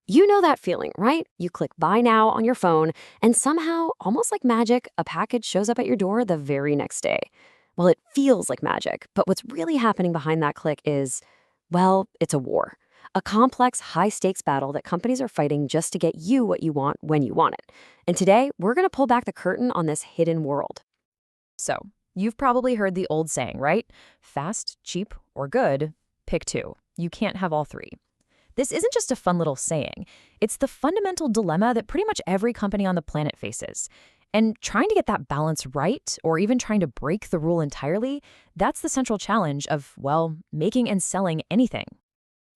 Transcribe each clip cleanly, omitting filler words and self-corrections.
You know that feeling, right? You click buy now on your phone, and somehow, almost like magic, a package shows up at your door the very next day. Well, it feels like magic, but what's really happening behind that click is, well, it's a war. A complex, high stakes battle that companies are fighting just to get you what you want when you want it. And today, we're going to pull back the curtain on this hidden world. So, you've probably heard the old saying, right? Fast, cheap, or good, pick two. You can't have all three. This isn't just a fun little saying. It's the fundamental dilemma that pretty much every company on the planet faces. And trying to get that balance right, or even trying to break the rule entirely, that's the central challenge of, well, making and selling anything.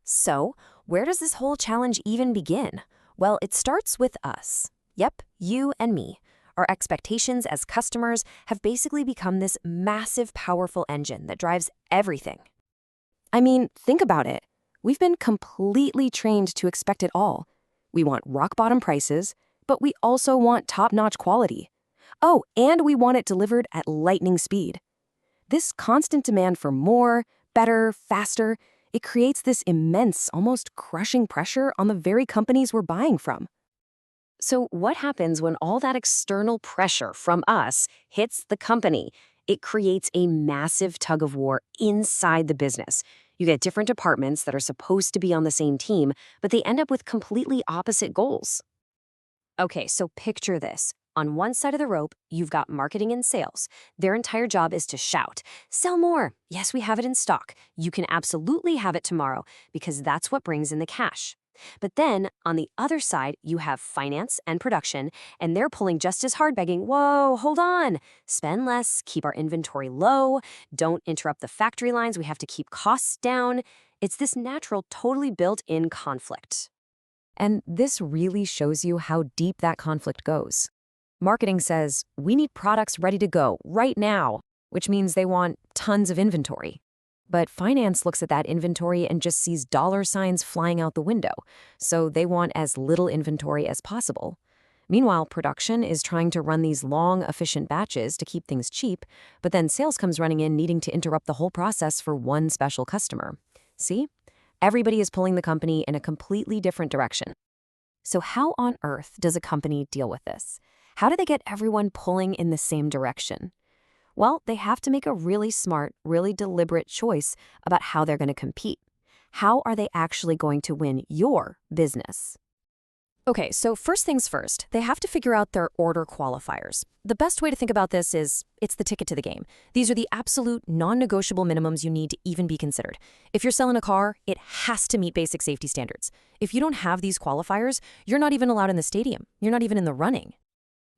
So, where does this whole challenge even begin? Well, it starts with us. Yep, you and me. Our expectations as customers have basically become this massive, powerful engine that drives everything. I mean, think about it. We've been completely trained to expect it all. We want rock-bottom prices, but we also want top-notch quality. Oh, and we want it delivered at lightning speed. This constant demand for more, better, faster, it creates this immense, almost crushing pressure on the very companies we're buying from. So what happens when all that external pressure from us hits the company? It creates a massive tug of war inside the business. You get different departments that are supposed to be on the same team, but they end up with completely opposite goals. Okay, so picture this. On one side of the rope, you've got marketing and sales. Their entire job is to shout, "Sell more. Yes, we have it in stock. You can absolutely have it tomorrow," because that's what brings in the cash. But then, on the other side, you have finance and production, and they're pulling just as hard, begging, "Whoa, hold on. Spend less, keep our inventory low, don't interrupt the factory lines, we have to keep costs down." It's this natural, totally built-in conflict. And this really shows you how deep that conflict goes. Marketing says, we need products ready to go right now, which means they want tons of inventory. But finance looks at that inventory and just sees dollar signs flying out the window, so they want as little inventory as possible. Meanwhile, production is trying to run these long, efficient batches to keep things cheap, but then sales comes running in needing to interrupt the whole process for one special customer. See? Everybody is pulling the company in a completely different direction. So how on earth does a company deal with this? How do they get everyone pulling in the same direction? Well, they have to make a really smart, really deliberate choice about how they're going to compete. How are they actually going to win your business? Okay, so first things first, they have to figure out their order qualifiers. The best way to think about this is it's the ticket to the game. These are the absolute non-negotiable minimums you need to even be considered. If you're selling a car, it has to meet basic safety standards. If you don't have these qualifiers, you're not even allowed in the stadium. You're not even in the running.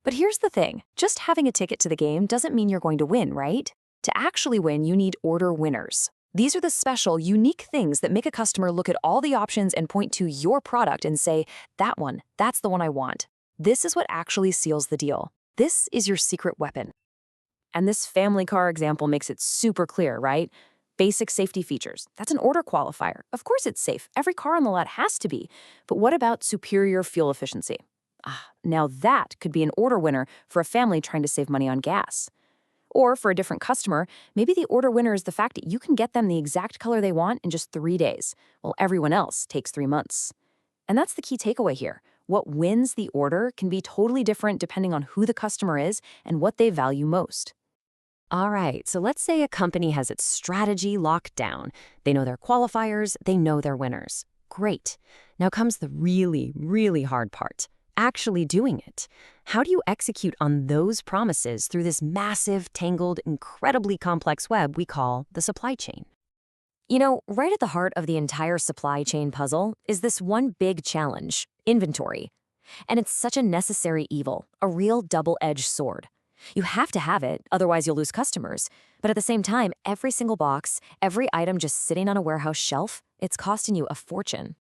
But here's the thing, just having a ticket to the game doesn't mean you're going to win, right? To actually win, you need order winners. These are the special, unique things that make a customer look at all the options and point to your product and say, that one, that's the one I want. This is what actually seals the deal. This is your secret weapon. And this family car example makes it super clear, right? Basic safety features. That's an order qualifier. Of course it's safe. Every car on the lot has to be. But what about superior fuel efficiency? Now that could be an order winner for a family trying to save money on gas. Or for a different customer, maybe the order winner is the fact that you can get them the exact color they want in just 3 days, while everyone else takes 3 months. And that's the key takeaway here. What wins the order can be totally different depending on who the customer is and what they value most. All right, so let's say a company has its strategy locked down. They know their qualifiers, they know their winners. Great. Now comes the really, really hard part. Actually doing it. How do you execute on those promises through this massive, tangled, incredibly complex web we call the supply chain? You know, right at the heart of the entire supply chain puzzle is this one big challenge, inventory. And it's such a necessary evil, a real double-edged sword. You have to have it, otherwise you'll lose customers. But at the same time, every single box, every item just sitting on a warehouse shelf, it's costing you a fortune.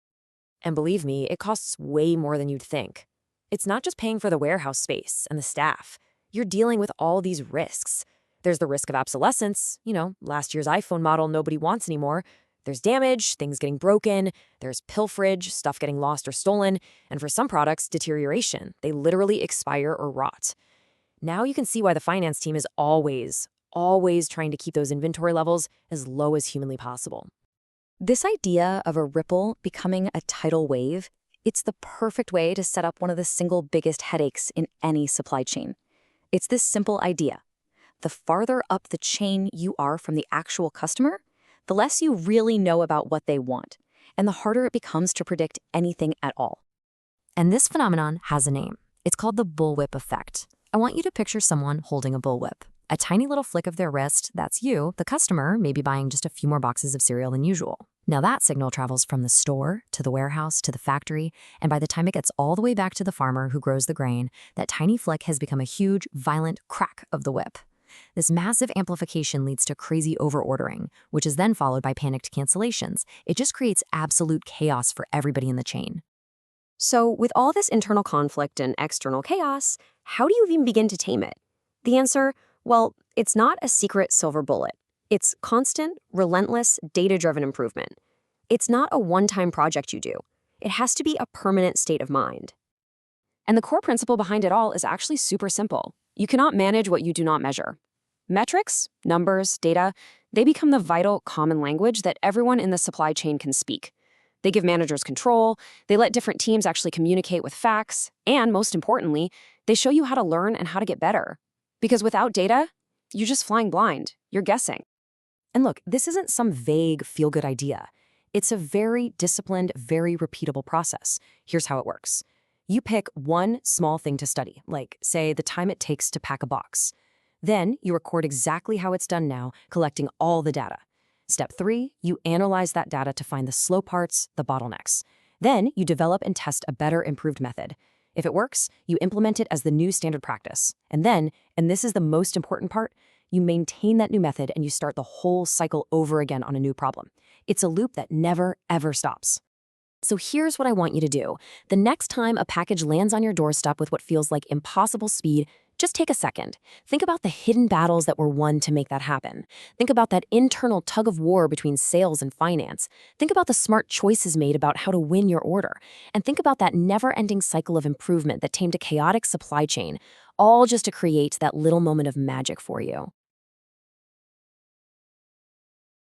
And believe me, it costs way more than you'd think. It's not just paying for the warehouse space and the staff. You're dealing with all these risks. There's the risk of obsolescence, last year's iPhone model nobody wants anymore. There's damage, things getting broken. There's pilferage, stuff getting lost or stolen. And for some products, deterioration. They literally expire or rot. Now you can see why the finance team is always trying to keep those inventory levels as low as humanly possible. This idea of a ripple becoming a tidal wave, It's the perfect way to set up one of the single biggest headaches in any supply chain. It's this simple idea. The farther up the chain you are from the actual customer, the less you really know about what they want, and the harder it becomes to predict anything at all. And this phenomenon has a name. It's called the bullwhip effect. I want you to picture someone holding a bullwhip. A tiny little flick of their wrist, that's you, the customer, maybe buying just a few more boxes of cereal than usual. Now that signal travels from the store to the warehouse to the factory, and by the time it gets all the way back to the farmer who grows the grain, that tiny flick has become a huge, violent crack of the whip. This massive amplification leads to crazy overordering, which is then followed by panicked cancellations. It just creates absolute chaos for everybody in the chain. So, with all this internal conflict and external chaos, how do you even begin to tame it? The answer, well, it's not a secret silver bullet. It's constant, relentless, data-driven improvement. It's not a one-time project you do. It has to be a permanent state of mind. And the core principle behind it all is actually super simple. You cannot manage what you do not measure. Metrics, numbers, data, they become the vital common language that everyone in the supply chain can speak. They give managers control, they let different teams actually communicate with facts, and most importantly, they show you how to learn and how to get better. Because without data, you're just flying blind. You're guessing. And look, this isn't some vague, feel-good idea. It's a very disciplined, very repeatable process. Here's how it works. You pick one small thing to study, like, say, the time it takes to pack a box. Then you record exactly how it's done now, collecting all the data. Step 3, you analyze that data to find the slow parts, the bottlenecks. Then you develop and test a better, improved method. If it works, you implement it as the new standard practice. And then, and this is the most important part, you maintain that new method and you start the whole cycle over again on a new problem. It's a loop that never, ever stops. So here's what I want you to do. The next time a package lands on your doorstep with what feels like impossible speed, just take a second. Think about the hidden battles that were won to make that happen. Think about that internal tug of war between sales and finance. Think about the smart choices made about how to win your order. And think about that never-ending cycle of improvement that tamed a chaotic supply chain, all just to create that little moment of magic for you.